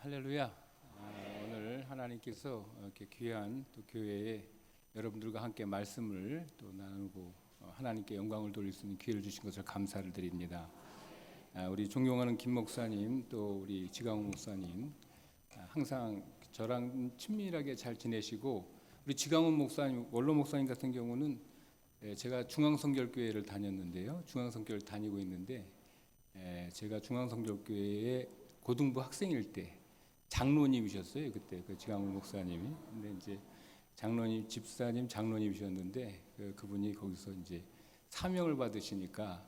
할렐루야. 오늘 하나님께서 이렇게 귀한 또 교회에 여러분들과 함께 말씀을 또 나누고 하나님께 영광을 돌릴 수 있는 기회를 주신 것을 감사를 드립니다. 우리 존경하는 김 목사님 또 우리 지강훈 목사님 항상 저랑 친밀하게 잘 지내시고 우리 지강훈 목사님 원로 목사님 같은 경우는 제가 중앙성결교회를 다녔는데요. 중앙성결 다니고 있는데 제가 중앙성결교회에 고등부 학생일 때 장로님이셨어요. 그때 그 지강훈 목사님이. 근데 이제 장로님 집사님 장로님이셨는데 그분이 거기서 이제 사명을 받으시니까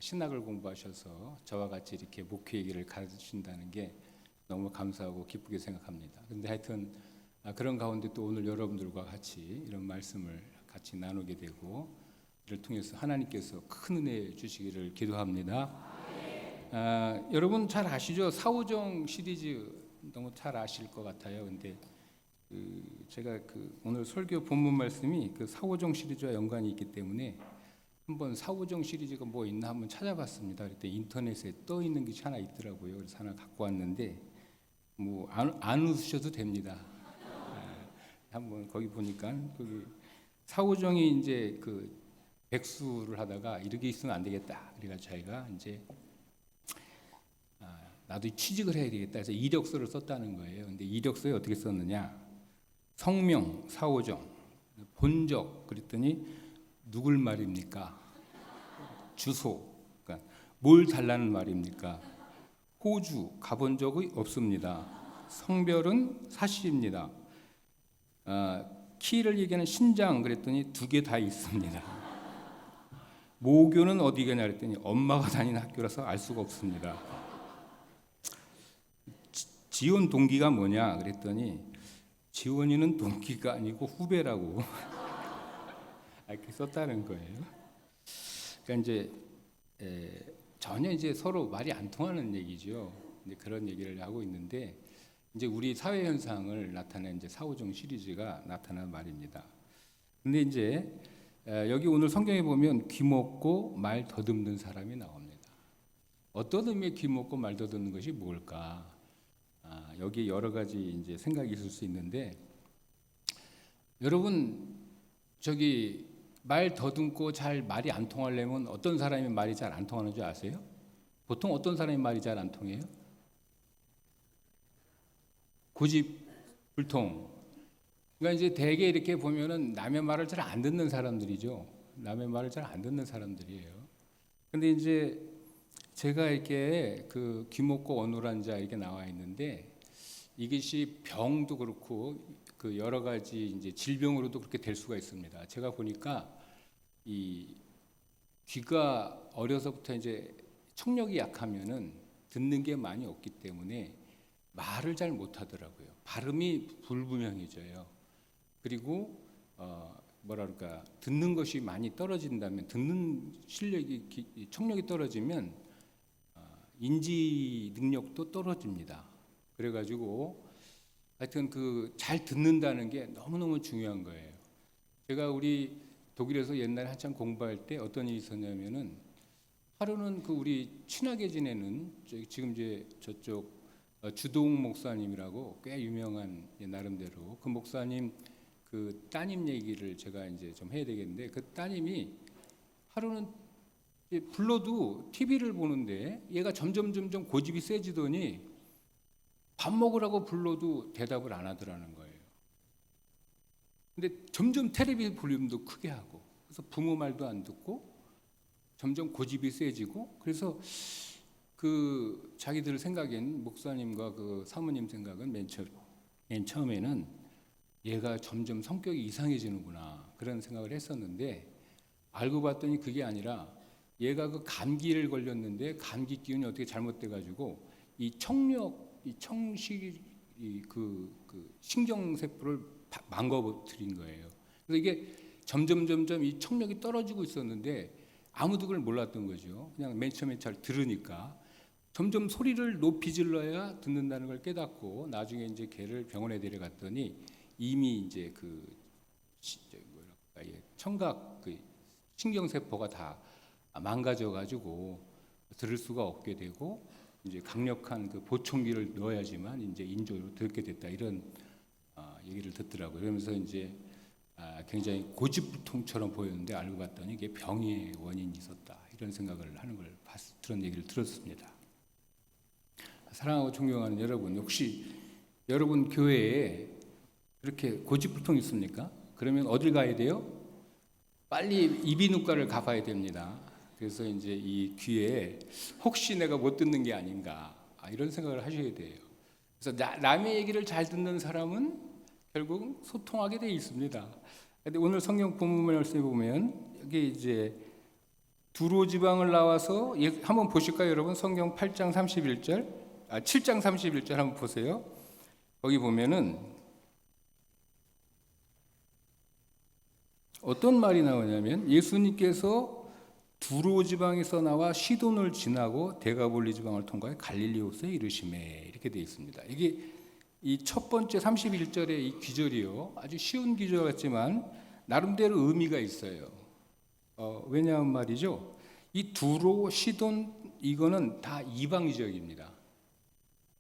신학을 공부하셔서 저와 같이 이렇게 목회 얘기를 가르치신다는 게 너무 감사하고 기쁘게 생각합니다. 근데 하여튼 그런 가운데 또 오늘 여러분들과 같이 이런 말씀을 같이 나누게 되고 이를 통해서 하나님께서 큰 은혜 주시기를 기도합니다. 여러분 잘 아시죠? 사오정 시리즈 너무 잘 아실 것 같아요. 근데 제가 오늘 설교 본문 말씀이 그 사오정 시리즈와 연관이 있기 때문에 한번 사오정 시리즈가 뭐 있나 한번 찾아봤습니다. 그때 인터넷에 떠 있는 게 하나 있더라고요. 그래서 하나 갖고 왔는데 뭐 안 웃으셔도 됩니다. 한번 거기 보니까 거기 사오정이 이제 그 백수를 하다가 이렇게 있으면 안 되겠다. 그래가지고 자기가 이제 나도 취직을 해야 되겠다 해서 이력서를 썼다는 거예요. 근데 이력서에 어떻게 썼느냐? 성명, 사오정, 본적 그랬더니 누굴 말입니까? 주소, 그러니까 뭘 달라는 말입니까? 호주 가본 적이 없습니다. 성별은 사실입니다. 키를 얘기하는 신장 그랬더니 2개 다 있습니다. 모교는 어디 가냐 그랬더니 엄마가 다니는 학교라서 알 수가 없습니다. 지원 동기가 뭐냐 그랬더니 지원이는 동기가 아니고 후배라고 이렇게 썼다는 거예요. 그러니까 이제 전혀 이제 서로 말이 안 통하는 얘기죠. 이제 그런 얘기를 하고 있는데 이제 우리 사회 현상을 나타낸 이제 사오정 시리즈가 나타난 말입니다. 근데 이제 여기 오늘 성경에 보면 귀먹고 말 더듬는 사람이 나옵니다. 어떤 의미의 귀먹고 말 더듬는 것이 뭘까? 여기 여러 가지 이제 생각이 있을 수 있는데 여러분 저기 말 더듬고 잘 말이 안 통하려면 어떤 사람이 말이 잘 안 통하는 줄 아세요? 보통 어떤 사람이 말이 잘 안 통해요? 고집불통. 그러니까 이제 대개 이렇게 보면은 남의 말을 잘 안 듣는 사람들이죠. 남의 말을 잘 안 듣는 사람들이에요. 근데 이제 제가 이렇게 그 귀먹고 어눌한 자 이렇게 나와 있는데 이것이 병도 그렇고 그 여러 가지 이제 질병으로도 그렇게 될 수가 있습니다. 제가 보니까 이 귀가 어려서부터 이제 청력이 약하면은 듣는 게 많이 없기 때문에 말을 잘 못하더라고요. 발음이 불분명해져요. 그리고 뭐랄까 듣는 것이 많이 떨어진다면 듣는 실력이 청력이 떨어지면 인지 능력도 떨어집니다. 그래가지고 하여튼 그 잘 듣는다는 게 너무너무 중요한 거예요. 제가 우리 독일에서 옛날에 한참 공부할 때 어떤 일이 있었냐면은 하루는 그 우리 친하게 지내는 지금 이제 저쪽 주동 목사님이라고 꽤 유명한 나름대로 그 목사님 그 따님 얘기를 제가 이제 좀 해야 되겠는데 그 따님이 하루는 불러도 TV를 보는데 얘가 점점 고집이 세지더니 밥 먹으라고 불러도 대답을 안 하더라는 거예요. 근데 점점 텔레비전 볼륨도 크게 하고 그래서 부모 말도 안 듣고 점점 고집이 세지고 그래서 그 자기들 생각엔 목사님과 그 사모님 생각은 맨 처음에는 얘가 점점 성격이 이상해지는구나 그런 생각을 했었는데 알고 봤더니 그게 아니라 얘가 그 감기를 걸렸는데 감기 기운이 어떻게 잘못돼 가지고 이 청력 이 청식 그 신경세포를 망가뜨린 거예요. 그래서 이게 점점 이 청력이 떨어지고 있었는데 아무도 그걸 몰랐던 거죠. 그냥 맨 처음에 잘 들으니까 점점 소리를 높이 질러야 듣는다는 걸 깨닫고 나중에 이제 걔를 병원에 데려갔더니 이미 이제 그 청각 그 신경세포가 다 망가져 가지고 들을 수가 없게 되고 이제 강력한 그 보청기를 넣어야지만 이제 인조로 들게 됐다 이런 얘기를 듣더라고요. 그러면서 이제 굉장히 고집불통처럼 보였는데 알고 봤더니 이게 병의 원인이 있었다 이런 생각을 하는 걸 그런 얘기를 들었습니다. 사랑하고 존경하는 여러분, 혹시 여러분 교회에 그렇게 고집불통 있습니까? 그러면 어딜 가야 돼요? 빨리 이비인후과를 가봐야 됩니다. 그래서 이제 이 귀에 혹시 내가 못 듣는 게 아닌가 이런 생각을 하셔야 돼요. 그래서 남의 얘기를 잘 듣는 사람은 결국 소통하게 돼 있습니다. 근데 오늘 성경 본문 말씀에 보면 여기 이제 두로 지방을 나와서 한번 보실까요, 여러분? 성경 8장 31절, 7장 31절 한번 보세요. 거기 보면은 어떤 말이 나오냐면 예수님께서 두로 지방에서 나와 시돈을 지나고 데가볼리 지방을 통과해 갈릴리 호수에 이르시매 이렇게 되어 있습니다. 이게 이 첫 번째 31절의 이 귀절이요, 아주 쉬운 귀절 같지만 나름대로 의미가 있어요. 왜냐하면 말이죠, 이 두로, 시돈 이거는 다 이방 지역입니다.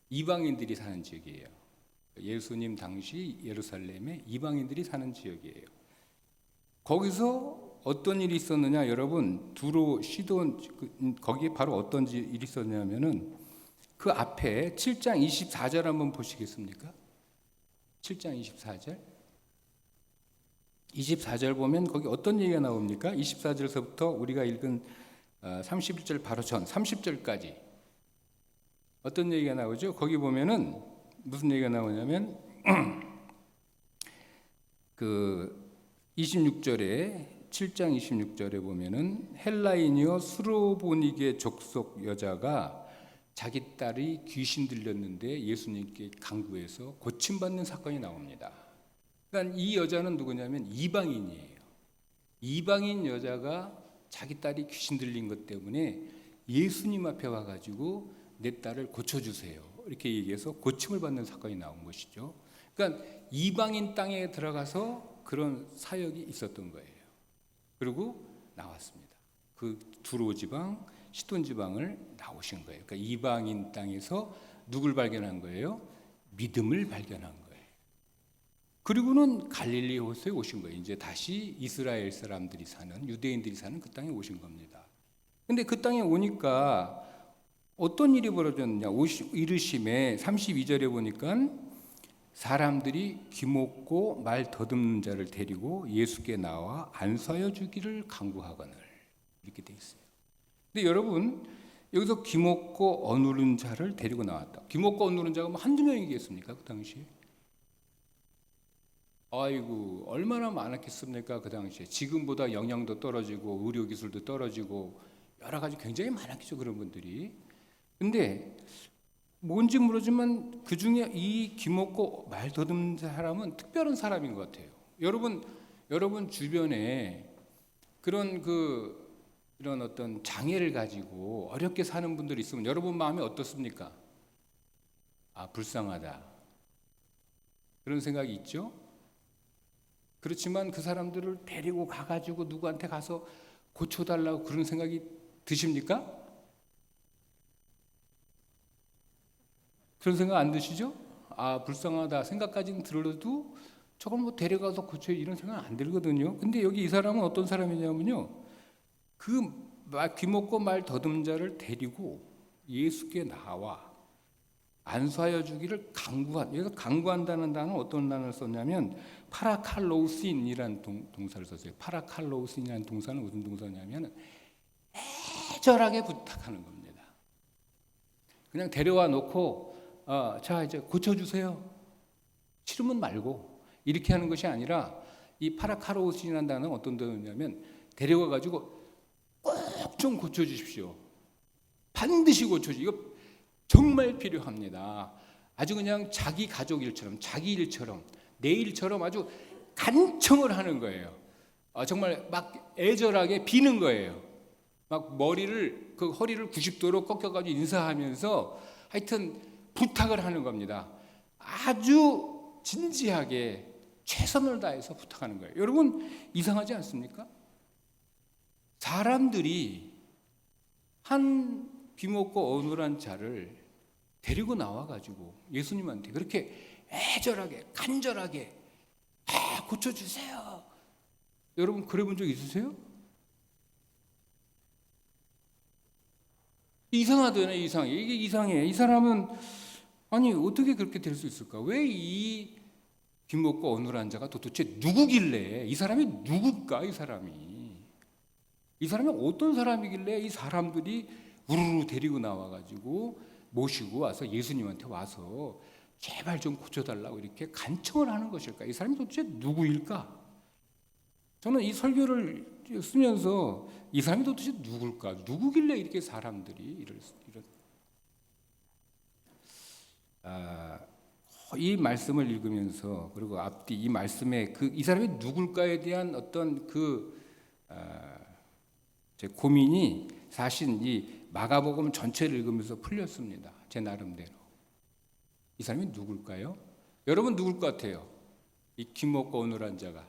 이방인들이 사는 지역이에요. 예수님 당시 예루살렘에 이방인들이 사는 지역이에요. 거기서 어떤 일이 있었느냐, 여러분, 두로, 시돈 거기에 바로 어떤 일이 있었냐면은 그 앞에 7장 24절 한번 보시겠습니까? 7장 24절. 24절 보면 거기 어떤 얘기가 나옵니까? 24절서부터 우리가 읽은 31절 바로 전 30절까지 어떤 얘기가 나오죠? 거기 보면은 무슨 얘기가 나오냐면 그 26절에 7장 26절에 보면은 헬라인이요 수로보니게 족속 여자가 자기 딸이 귀신 들렸는데 예수님께 간구해서 고침받는 사건이 나옵니다. 그러니까 이 여자는 누구냐면 이방인이에요. 이방인 여자가 자기 딸이 귀신 들린 것 때문에 예수님 앞에 와가지고 내 딸을 고쳐주세요 이렇게 얘기해서 고침을 받는 사건이 나온 것이죠. 그러니까 이방인 땅에 들어가서 그런 사역이 있었던 거예요. 그리고 나왔습니다. 그 두로 지방, 시돈 지방을 나오신 거예요. 그러니까 이방인 땅에서 누굴 발견한 거예요? 믿음을 발견한 거예요. 그리고는 갈릴리 호수에 오신 거예요. 이제 다시 이스라엘 사람들이 사는, 유대인들이 사는 그 땅에 오신 겁니다. 근데 그 땅에 오니까 어떤 일이 벌어졌느냐? 이르심에 32절에 보니까 사람들이 귀먹고 말 더듬는 자를 데리고 예수께 나와 안수하여 주기를 간구하거늘 이렇게 돼 있어요. 근데 여러분, 여기서 귀먹고 어누른 자를 데리고 나왔다. 귀먹고 어누른 자가 뭐 한두 명이겠습니까? 그 당시에. 아이고, 얼마나 많았겠습니까? 그 당시에. 지금보다 영양도 떨어지고 의료기술도 떨어지고 여러 가지 굉장히 많았겠죠, 그런 분들이. 근데 뭔지 모르지만 그 중에 이 귀먹고 말 더듬는 사람은 특별한 사람인 것 같아요. 여러분 주변에 이런 어떤 장애를 가지고 어렵게 사는 분들이 있으면 여러분 마음이 어떻습니까? 불쌍하다. 그런 생각이 있죠? 그렇지만 그 사람들을 데리고 가가지고 누구한테 가서 고쳐달라고 그런 생각이 드십니까? 그런 생각 안 드시죠? 불쌍하다 생각까지는 들어도 저걸 뭐 데려가서 고쳐 이런 생각 안 들거든요. 근데 여기 이 사람은 어떤 사람이냐면요, 귀먹고 말 더듬는 자를 데리고 예수께 나와 안수하여 주기를 간구한. 여기서 간구한다는 단어는 어떤 단어를 썼냐면 파라칼로우신이라는 동사를 썼어요. 파라칼로우신이라는 동사는 무슨 동사냐면 애절하게 부탁하는 겁니다. 그냥 데려와 놓고 자 이제 고쳐주세요. 싫으면 말고 이렇게 하는 것이 아니라 이 파라칼로우신이라는 단어는 어떤 단어냐면 데려와 가지고 꼭 좀 고쳐주십시오. 반드시 고쳐주십시오. 이거 정말 필요합니다. 아주 그냥 자기 가족 일처럼, 자기 일처럼, 내 일처럼 아주 간청을 하는 거예요. 정말 막 애절하게 비는 거예요. 막 머리를, 그 허리를 90도로 꺾여가지고 인사하면서 하여튼 부탁을 하는 겁니다. 아주 진지하게 최선을 다해서 부탁하는 거예요. 여러분, 이상하지 않습니까? 사람들이 한 귀먹고 어눌한 자를 데리고 나와가지고 예수님한테 그렇게 애절하게 간절하게 고쳐주세요. 여러분 그래 본 적 있으세요? 이상하잖아요. 이상해. 이게 이상해. 이 사람은 아니 어떻게 그렇게 될 수 있을까? 왜 이 귀먹고 어눌한 자가 도대체 누구길래, 이 사람이 누굴까? 이 사람이 어떤 사람이길래 이 사람들이 우르르 데리고 나와가지고 모시고 와서 예수님한테 와서 제발 좀 고쳐달라고 이렇게 간청을 하는 것일까? 이 사람이 도대체 누구일까? 저는 이 설교를 쓰면서 이 사람이 도대체 누굴까? 누구길래 이렇게 사람들이 이 말씀을 읽으면서, 그리고 앞뒤 이 말씀에 이 사람이 누굴까에 대한 어떤 제 고민이 사실 이 마가복음 전체를 읽으면서 풀렸습니다. 제 나름대로. 이 사람이 누굴까요? 여러분 누굴 것 같아요? 이 귀먹고 어눌한 자가.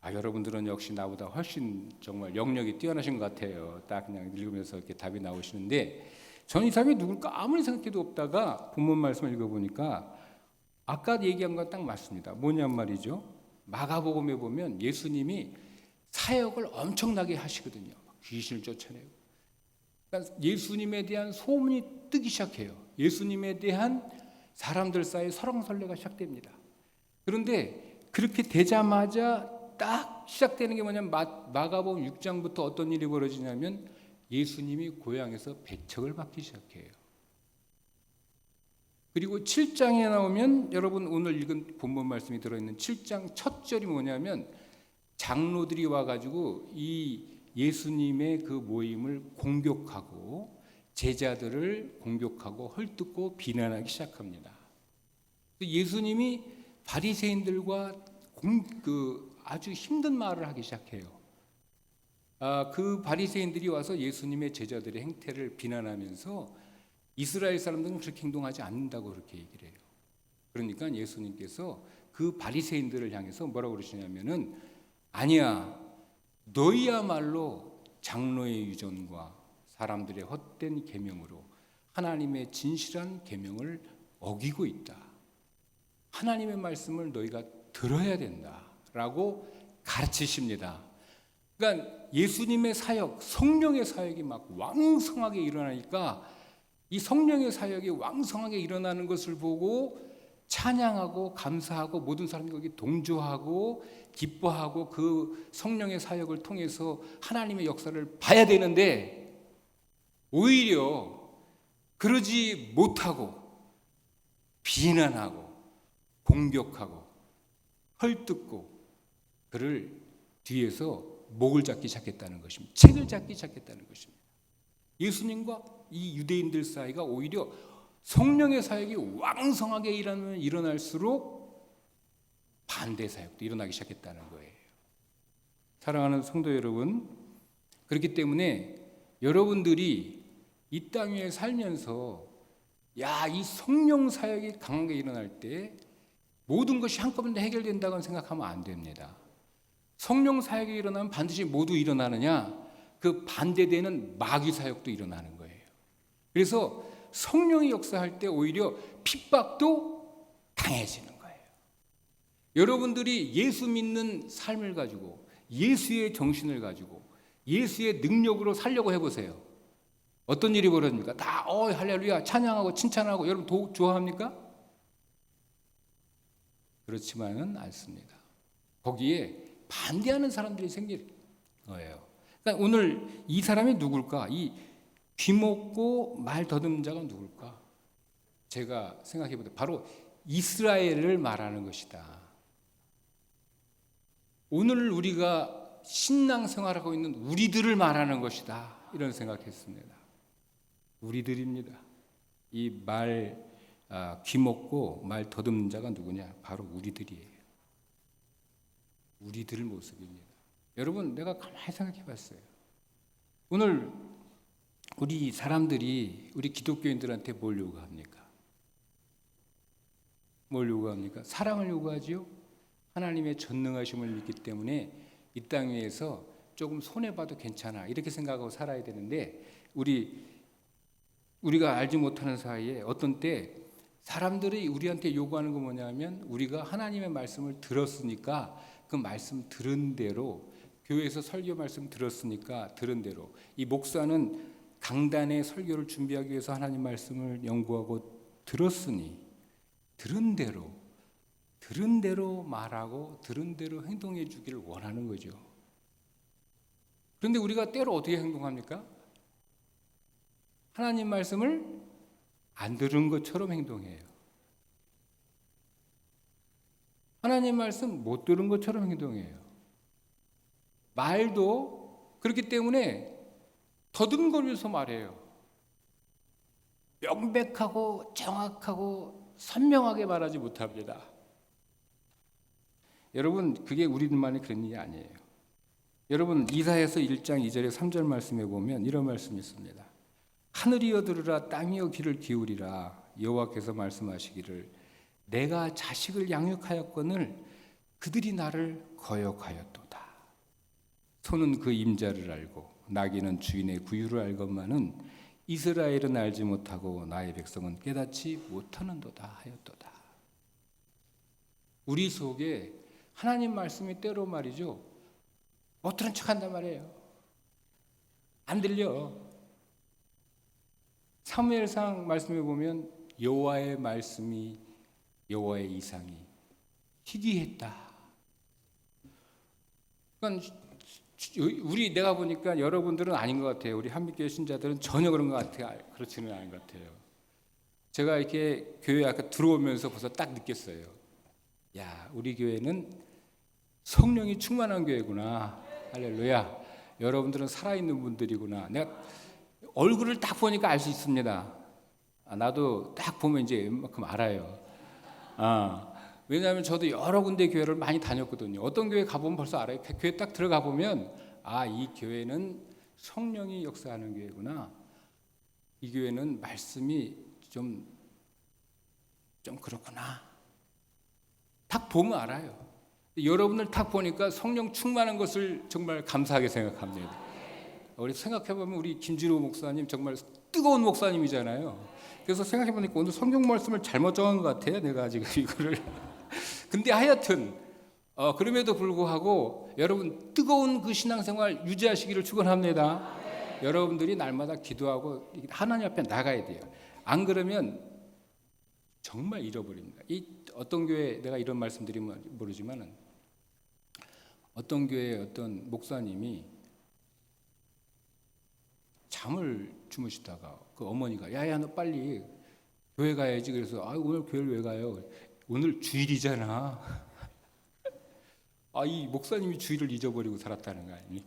여러분들은 역시 나보다 훨씬 정말 영역이 뛰어나신 것 같아요. 딱 그냥 읽으면서 이렇게 답이 나오시는데, 저는 이 사람이 누굴까 아무리 생각해도 없다가 본문 말씀을 읽어보니까 아까 얘기한 건 딱 맞습니다. 뭐냔 말이죠. 마가복음에 보면 예수님이 사역을 엄청나게 하시거든요. 귀신을 쫓아내고. 그러니까 예수님에 대한 소문이 뜨기 시작해요. 예수님에 대한 사람들 사이에 설왕설래가 시작됩니다. 그런데 그렇게 되자마자 딱 시작되는 게 뭐냐면 마가복음 6장부터 어떤 일이 벌어지냐면 예수님이 고향에서 배척을 받기 시작해요. 그리고 7장에 나오면 여러분 오늘 읽은 본문 말씀이 들어있는 7장 첫 절이 뭐냐면 장로들이 와가지고 이 예수님의 그 모임을 공격하고 제자들을 공격하고 헐뜯고 비난하기 시작합니다. 예수님이 바리새인들과 아주 힘든 말을 하기 시작해요. 그 바리새인들이 와서 예수님의 제자들의 행태를 비난하면서 이스라엘 사람들은 그렇게 행동하지 않는다고 그렇게 얘기를 해요. 그러니까 예수님께서 그 바리새인들을 향해서 뭐라고 그러시냐면은 아니야, 너희야말로 장로의 유전과 사람들의 헛된 계명으로 하나님의 진실한 계명을 어기고 있다. 하나님의 말씀을 너희가 들어야 된다라고 가르치십니다. 그러니까 예수님의 사역, 성령의 사역이 막 왕성하게 일어나니까 이 성령의 사역이 왕성하게 일어나는 것을 보고 찬양하고 감사하고 모든 사람이 거기 동조하고 기뻐하고 그 성령의 사역을 통해서 하나님의 역사를 봐야 되는데 오히려 그러지 못하고 비난하고 공격하고 헐뜯고 그를 뒤에서 목을 잡기 시작했다는 것입니다. 책을 잡기 시작했다는 것입니다. 예수님과 이 유대인들 사이가 오히려 성령의 사역이 왕성하게 일어날수록 반대 사역도 일어나기 시작했다는 거예요. 사랑하는 성도 여러분, 그렇기 때문에 여러분들이 이 땅 위에 살면서 이 성령 사역이 강하게 일어날 때 모든 것이 한꺼번에 해결된다고 생각하면 안 됩니다. 성령 사역이 일어나면 반드시 모두 일어나느냐? 그 반대되는 마귀 사역도 일어나는 거예요. 그래서 성령이 역사할 때 오히려 핍박도 강해지는 거예요. 여러분들이 예수 믿는 삶을 가지고 예수의 정신을 가지고 예수의 능력으로 살려고 해보세요. 어떤 일이 벌어집니까? 다 할렐루야 찬양하고 칭찬하고 여러분 좋아합니까? 그렇지만은 않습니다. 거기에 반대하는 사람들이 생길 거예요. 그러니까 오늘 이 사람이 누굴까? 이 귀먹고 말 더듬는 자가 누굴까? 제가 생각해보다 바로 이스라엘을 말하는 것이다. 오늘 우리가 신앙생활하고 있는 우리들을 말하는 것이다. 이런 생각했습니다. 우리들입니다. 이 귀먹고 말 더듬는 자가 누구냐? 바로 우리들이에요. 우리들 모습입니다. 여러분, 내가 가만히 생각해 봤어요. 오늘 우리 사람들이 우리 기독교인들한테 뭘 요구합니까? 뭘 요구합니까? 사랑을 요구하지요. 하나님의 전능하심을 믿기 때문에 이 땅 위에서 조금 손해봐도 괜찮아 이렇게 생각하고 살아야 되는데 우리가 알지 못하는 사이에 어떤 때 사람들이 우리한테 요구하는 건 뭐냐면 우리가 하나님의 말씀을 들었으니까 그 말씀 들은 대로 교회에서 설교 말씀 들었으니까 들은 대로 이 목사는 강단의 설교를 준비하기 위해서 하나님 말씀을 연구하고 들었으니 들은 대로 말하고 들은 대로 행동해 주기를 원하는 거죠. 그런데 우리가 때로 어떻게 행동합니까? 하나님 말씀을 안 들은 것처럼 행동해요. 하나님 말씀 못 들은 것처럼 행동해요. 말도 그렇기 때문에 더듬거려서 말해요. 명백하고 정확하고 선명하게 말하지 못합니다. 여러분, 그게 우리들만의 그런 일이 아니에요. 여러분, 이사야서 1장 2절에 3절 말씀에 보면 이런 말씀이 있습니다. 하늘이여 들으라, 땅이여 귀를 기울이라. 여호와께서 말씀하시기를 내가 자식을 양육하였거늘 그들이 나를 거역하였도다. 소는 그 임자를 알고 나귀는 주인의 구유를 알건만은 이스라엘은 알지 못하고 나의 백성은 깨닫지 못하는도다 하였도다. 우리 속에 하나님 말씀이 때로 말이죠, 못 들은 척한단 말이에요. 안 들려. 사무엘상 말씀에 보면 여호와의 말씀이 여호와의 이상이 희귀했다. 그러니까 내가 보니까 여러분들은 아닌 것 같아요. 우리 한빛교회 신자들은 전혀 그런 것 같아요. 그렇지는 않은 것 같아요. 제가 이렇게 교회 아까 들어오면서 벌써 딱 느꼈어요. 야, 우리 교회는 성령이 충만한 교회구나. 할렐루야. 여러분들은 살아있는 분들이구나. 내가 얼굴을 딱 보니까 알 수 있습니다. 나도 딱 보면 이제 웬만큼 알아요. 왜냐하면 저도 여러 군데 교회를 많이 다녔거든요. 어떤 교회 가보면 벌써 알아요. 교회 딱 들어가 보면 이 교회는 성령이 역사하는 교회구나. 이 교회는 말씀이 좀 그렇구나. 딱 보면 알아요. 여러분을 딱 보니까 성령 충만한 것을 정말 감사하게 생각합니다. 우리 생각해보면 우리 김진호 목사님 정말 뜨거운 목사님이잖아요. 그래서 생각해보니까 오늘 성경 말씀을 잘못 정한 것 같아요. 내가 지금 이거를. 근데 하여튼 그럼에도 불구하고 여러분 뜨거운 그 신앙생활 유지하시기를 축원합니다. 여러분들이 날마다 기도하고 하나님 앞에 나가야 돼요. 안 그러면 정말 잃어버립니다. 어떤 교회 내가 이런 말씀드리면 모르지만은 어떤 교회 어떤 목사님이 잠을 주무시다가 그 어머니가 야야 너 빨리 교회 가야지. 그래서 오늘 교회를 왜 가요? 오늘 주일이잖아. 이 목사님이 주일을 잊어버리고 살았다는 거 아닙니까?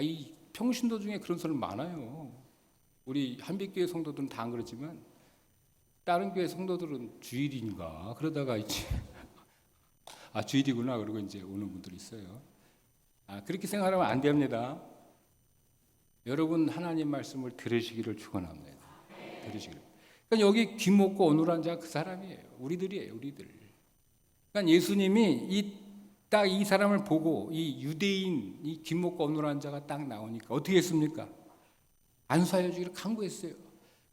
이 평신도 중에 그런 사람 많아요. 우리 한빛교회 성도들은 다 안 그렇지만 다른 교회 성도들은 주일인가 그러다가 이제 주일이구나 그러고 이제 오는 분들이 있어요. 그렇게 생각하면 안 됩니다. 여러분 하나님 말씀을 들으시기를 축원합니다. 들으시기를. 그러니까 여기 귀먹고 어눌한 자가 그 사람이에요. 우리들이에요, 우리들. 그러니까 예수님이 딱 이 사람을 보고 이 유대인 이 귀먹고 어눌한 자가 딱 나오니까 어떻게 했습니까? 안수하여 주기를 간구했어요.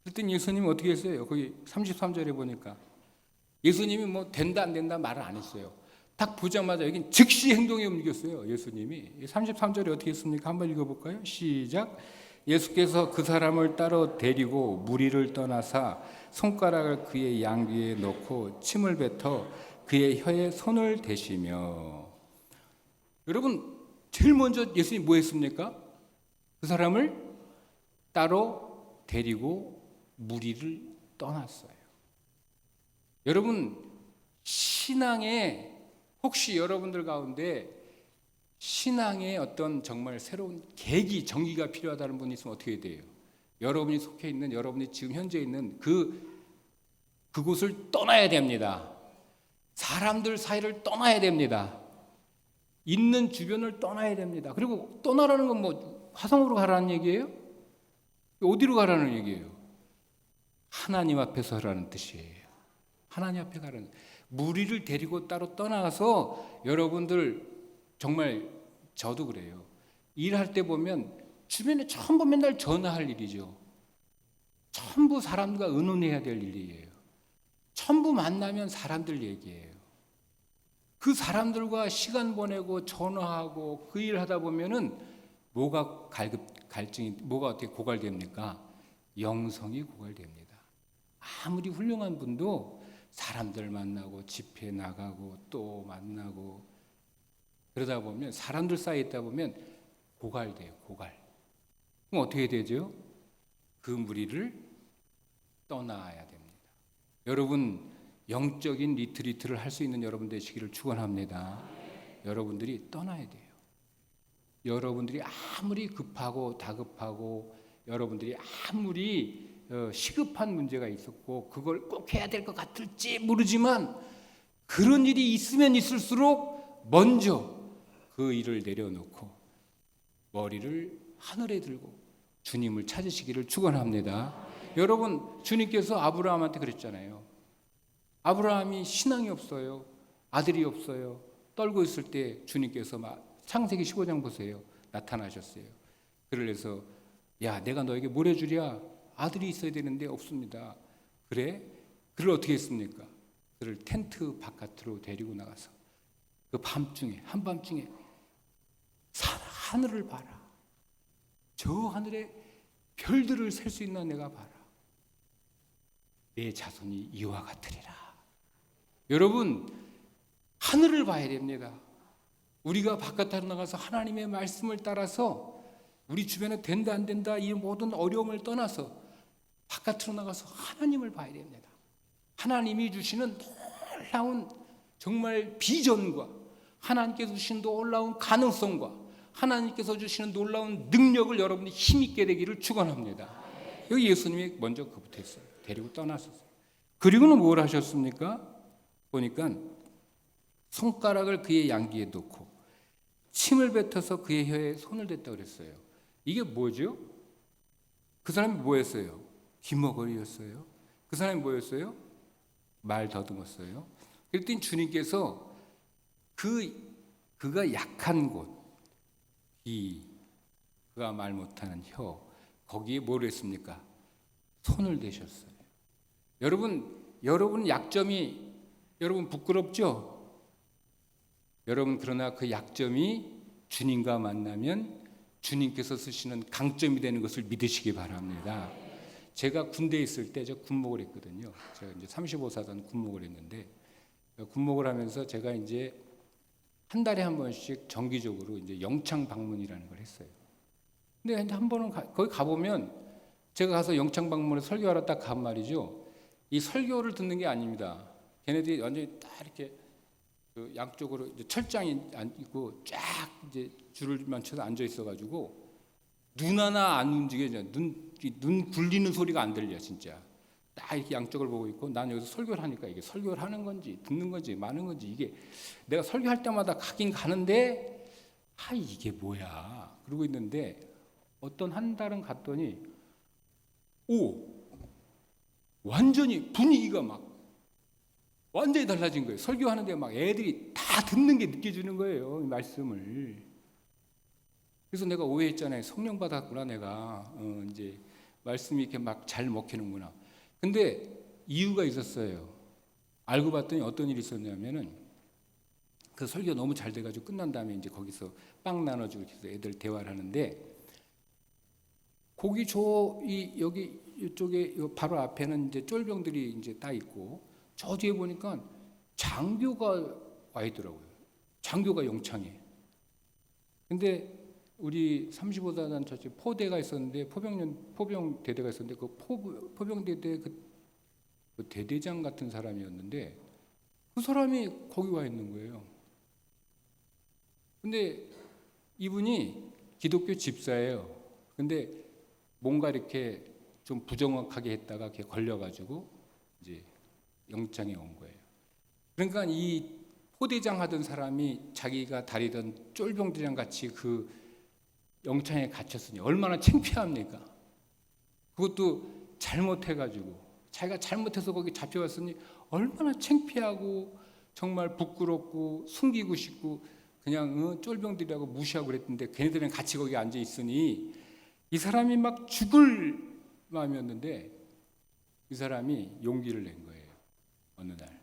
그랬더니 예수님이 어떻게 했어요? 거기 33절에 보니까 예수님이 뭐 된다 안 된다 말을 안 했어요. 딱 보자마자 여긴 즉시 행동에 옮겼어요. 예수님이 33절에 어떻게 했습니까? 한번 읽어볼까요? 시작. 예수께서 그 사람을 따로 데리고 무리를 떠나사 손가락을 그의 양귀에 넣고 침을 뱉어 그의 혀에 손을 대시며. 여러분 제일 먼저 예수님이 뭐 했습니까? 그 사람을 따로 데리고 무리를 떠났어요. 여러분 신앙에 혹시 여러분들 가운데 신앙의 어떤 정말 새로운 계기, 정기가 필요하다는 분이 있으면 어떻게 돼요? 여러분이 속해 있는, 여러분이 지금 현재 있는 그곳을 떠나야 됩니다. 사람들 사이를 떠나야 됩니다. 있는 주변을 떠나야 됩니다. 그리고 떠나라는 건 뭐 화성으로 가라는 얘기예요? 어디로 가라는 얘기예요? 하나님 앞에 서라는 뜻이에요. 하나님 앞에 가라는. 무리를 데리고 따로 떠나서 여러분들 정말 저도 그래요. 일할 때 보면 주변에 전부 맨날 전화할 일이죠. 전부 사람들과 의논해야 될 일이에요. 전부 만나면 사람들 얘기예요. 그 사람들과 시간 보내고 전화하고 그 일 하다 보면은 뭐가 갈증이, 뭐가 어떻게 고갈됩니까? 영성이 고갈됩니다. 아무리 훌륭한 분도 사람들 만나고 집회 나가고 또 만나고 그러다 보면 사람들 사이에 있다 보면 고갈돼요. 고갈. 그럼 어떻게 되죠? 그 무리를 떠나야 됩니다. 여러분 영적인 리트리트를 할 수 있는 여러분 되시기를 축원합니다. 여러분들이 떠나야 돼요. 여러분들이 아무리 급하고 다급하고 여러분들이 아무리 시급한 문제가 있었고 그걸 꼭 해야 될 것 같을지 모르지만 그런 일이 있으면 있을수록 먼저 그 일을 내려놓고 머리를 하늘에 들고 주님을 찾으시기를 축원합니다. 여러분 주님께서 아브라함한테 그랬잖아요. 아브라함이 신앙이 없어요. 아들이 없어요. 떨고 있을 때 주님께서 창세기 15장 보세요. 나타나셨어요. 그래서 야 내가 너에게 뭘 해주랴? 아들이 있어야 되는데 없습니다. 그래? 그를 어떻게 했습니까? 그를 텐트 바깥으로 데리고 나가서 그 밤중에 한밤중에 하늘을 봐라. 저 하늘에 별들을 셀 수 있나 내가 봐라. 내 자손이 이와 같으리라. 여러분 하늘을 봐야 됩니다. 우리가 바깥으로 나가서 하나님의 말씀을 따라서 우리 주변에 된다 안 된다 이 모든 어려움을 떠나서 바깥으로 나가서 하나님을 봐야 됩니다. 하나님이 주시는 놀라운 정말 비전과 하나님께서 주신 놀라운 가능성과 하나님께서 주시는 놀라운 능력을 여러분이 힘있게 되기를 축원합니다. 여기 예수님이 먼저 그부터 했어요. 데리고 떠났었어요. 그리고는 뭘 하셨습니까? 보니까 손가락을 그의 양귀에 놓고 침을 뱉어서 그의 혀에 손을 댔다고 그랬어요. 이게 뭐죠? 그 사람이 뭐였어요? 귀머거리였어요. 그 사람이 뭐였어요? 말 더듬었어요. 그랬더니 주님께서 그가 약한 곳, 그가 말 못하는 혀, 거기에 뭘 했습니까? 손을 대셨어요. 여러분 약점이 여러분 부끄럽죠? 여러분 그러나 그 약점이 주님과 만나면 주님께서 쓰시는 강점이 되는 것을 믿으시기 바랍니다. 제가 군대에 있을 때 제가 군목을 했거든요. 제가 이제 35사단 군목을 했는데 군목을 하면서 제가 이제 한 달에 한 번씩 정기적으로 이제 영창 방문이라는 걸 했어요. 근데 한 번은 거기 가보면 제가 가서 영창 방문에 설교하러 딱 간 말이죠. 이 설교를 듣는 게 아닙니다. 걔네들이 완전히 딱 이렇게 그 양쪽으로 이제 철장이 있고 쫙 이제 줄을 맞춰서 앉아 있어가지고 눈 하나 안 움직여져. 눈 굴리는 소리가 안 들려 진짜. 딱 이렇게 양쪽을 보고 있고 난 여기서 설교를 하니까 이게 설교를 하는 건지 듣는 건지 마는 건지 이게 내가 설교할 때마다 가긴 가는데 이게 뭐야 그러고 있는데 어떤 한 달은 갔더니 완전히 분위기가 막 완전히 달라진 거예요. 설교하는데 막 애들이 다 듣는 게 느껴지는 거예요. 이 말씀을. 그래서 내가 오해했잖아요. 성령 받았구나 내가. 이제 말씀이 이렇게 막 잘 먹히는구나. 근데 이유가 있었어요. 알고 봤더니 어떤 일이 있었냐면은 그 설교 너무 잘 돼가지고 끝난 다음에 이제 거기서 빵 나눠주고 해서 애들 대화를 하는데 여기 이쪽에 바로 앞에는 이제 쫄병들이 이제 딱 있고 저 뒤에 보니까 장교가 와 있더라고요. 장교가 영창에. 근데 우리 35사단 저쪽 포대가 있었는데 포병 대대가 있었는데 그 포병 대대 그 대대장 같은 사람이었는데 그 사람이 거기 와 있는 거예요. 근데 이분이 기독교 집사예요. 근데 뭔가 이렇게 좀 부정확하게 했다가 이렇게 걸려가지고 이제 영창에 온 거예요. 그러니까 이 포대장 하던 사람이 자기가 다니던 쫄병대장 같이 그 영창에 갇혔으니 얼마나 창피합니까? 그것도 잘못해가지고 자기가 잘못해서 거기 잡혀갔으니 얼마나 창피하고 정말 부끄럽고 숨기고 싶고 그냥 쫄병들이라고 무시하고 그랬는데 걔네들은 같이 거기 앉아 있으니 이 사람이 막 죽을 마음이었는데 이 사람이 용기를 낸 거예요. 어느 날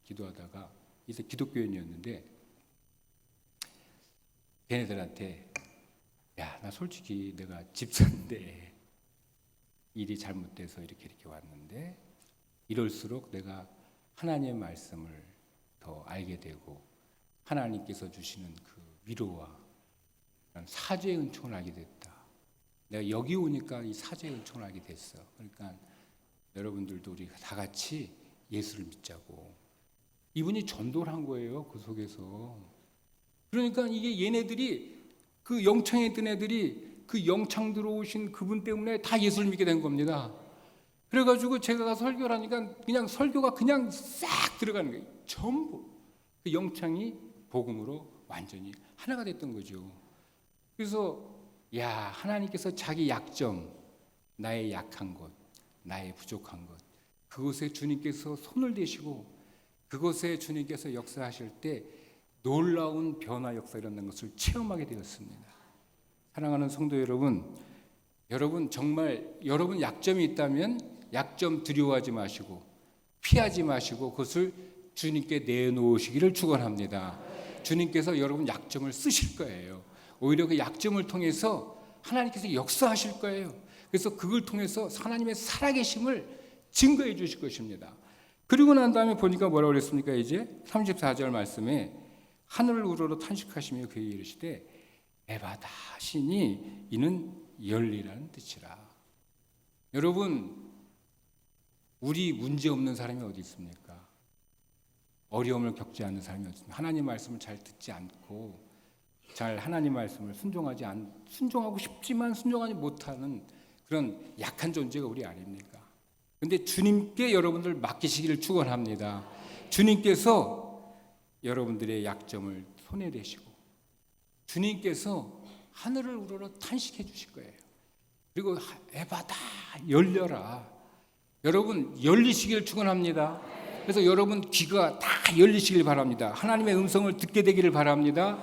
기도하다가 이제 기독교인이었는데 걔네들한테 야, 나 솔직히 내가 집사인데 일이 잘못돼서 이렇게 왔는데 이럴수록 내가 하나님의 말씀을 더 알게 되고 하나님께서 주시는 그 위로와 사죄의 은총을 알게 됐다. 내가 여기 오니까 이 사죄의 은총을 알게 됐어. 그러니까 여러분들도 우리 다 같이 예수를 믿자고. 이분이 전도를 한 거예요. 그 속에서. 그러니까 이게 얘네들이 그 영창에 있던 애들이 그 영창 들어오신 그분 때문에 다 예수를 믿게 된 겁니다. 그래가지고 제가 가서 설교를 하니까 그냥 설교가 그냥 싹 들어가는 거예요. 전부 그 영창이 복음으로 완전히 하나가 됐던 거죠. 그래서 야, 하나님께서 자기 약점, 나의 약한 것, 나의 부족한 것, 그곳에 주님께서 손을 대시고 그곳에 주님께서 역사하실 때 놀라운 변화 역사 일어나는 것을 체험하게 되었습니다. 사랑하는 성도 여러분, 여러분 정말 여러분 약점이 있다면 약점 두려워하지 마시고 피하지 마시고 그것을 주님께 내놓으시기를 축원합니다. 주님께서 여러분 약점을 쓰실 거예요. 오히려 그 약점을 통해서 하나님께서 역사하실 거예요. 그래서 그걸 통해서 하나님의 살아계심을 증거해 주실 것입니다. 그리고 난 다음에 보니까 뭐라고 그랬습니까? 이제 34절 말씀에 하늘을 우러러 탄식하시며 그에게 이르시되 에바다 하시니 이는 열리라는 뜻이라. 여러분, 우리 문제 없는 사람이 어디 있습니까? 어려움을 겪지 않는 사람이 어디 있습니까? 하나님 말씀을 잘 듣지 않고 잘 하나님 말씀을 순종하고 싶지만 순종하지 못하는 그런 약한 존재가 우리 아닙니까? 근데 주님께 여러분들 맡기시기를 축원합니다. 주님께서 여러분들의 약점을 손에 대시고 주님께서 하늘을 우러러 탄식해 주실 거예요. 그리고 에바다 열려라. 여러분 열리시기를 축원합니다. 그래서 여러분 귀가 다 열리시길 바랍니다. 하나님의 음성을 듣게 되기를 바랍니다.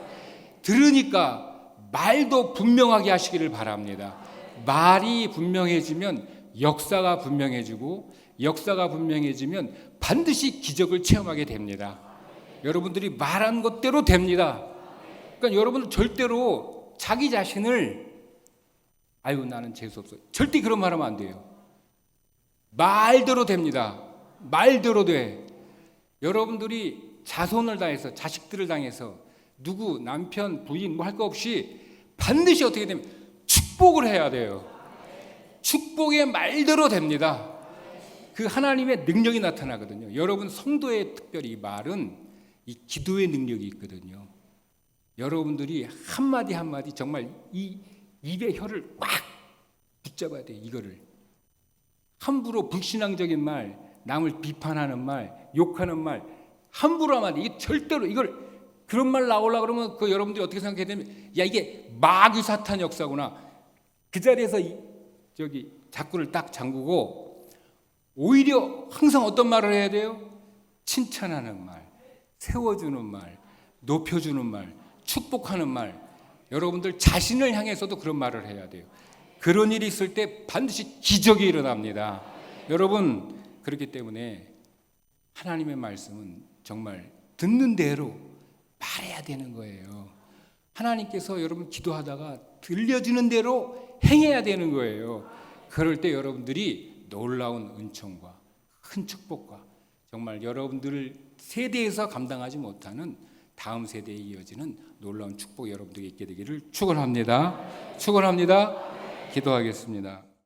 들으니까 말도 분명하게 하시기를 바랍니다. 말이 분명해지면 역사가 분명해지고 역사가 분명해지면 반드시 기적을 체험하게 됩니다. 여러분들이 말한 것대로 됩니다. 그러니까 여러분들 절대로 자기 자신을 아이고 나는 재수없어 절대 그런 말하면 안 돼요. 말대로 됩니다. 말대로 돼. 여러분들이 자손을 다해서 자식들을 당해서 누구 남편 부인 뭐 할 거 없이 반드시 어떻게 되면 축복을 해야 돼요. 축복의 말대로 됩니다. 그 하나님의 능력이 나타나거든요. 여러분 성도의 특별히 이 말은 이 기도의 능력이 있거든요. 여러분들이 한마디 한마디 정말 이 입의 혀를 꽉 붙잡아야 돼요. 이거를 함부로 불신앙적인 말, 남을 비판하는 말, 욕하는 말 함부로 하면 안 돼. 이게 절대로 이걸 그런 말 나오려고 그러면 그 여러분들이 어떻게 생각해야 되면 야 이게 마귀 사탄 역사구나. 그 자리에서 저기 자꾸를 딱 잠그고 오히려 항상 어떤 말을 해야 돼요? 칭찬하는 말, 세워주는 말, 높여주는 말, 축복하는 말. 여러분들 자신을 향해서도 그런 말을 해야 돼요. 그런 일이 있을 때 반드시 기적이 일어납니다. 여러분 그렇기 때문에 하나님의 말씀은 정말 듣는 대로 말해야 되는 거예요. 하나님께서 여러분 기도하다가 들려지는 대로 행해야 되는 거예요. 그럴 때 여러분들이 놀라운 은총과 큰 축복과 정말 여러분들 세대에서 감당하지 못하는 다음 세대에 이어지는 놀라운 축복이 여러분들에게 있게 되기를 축원합니다. 축원합니다. 기도하겠습니다.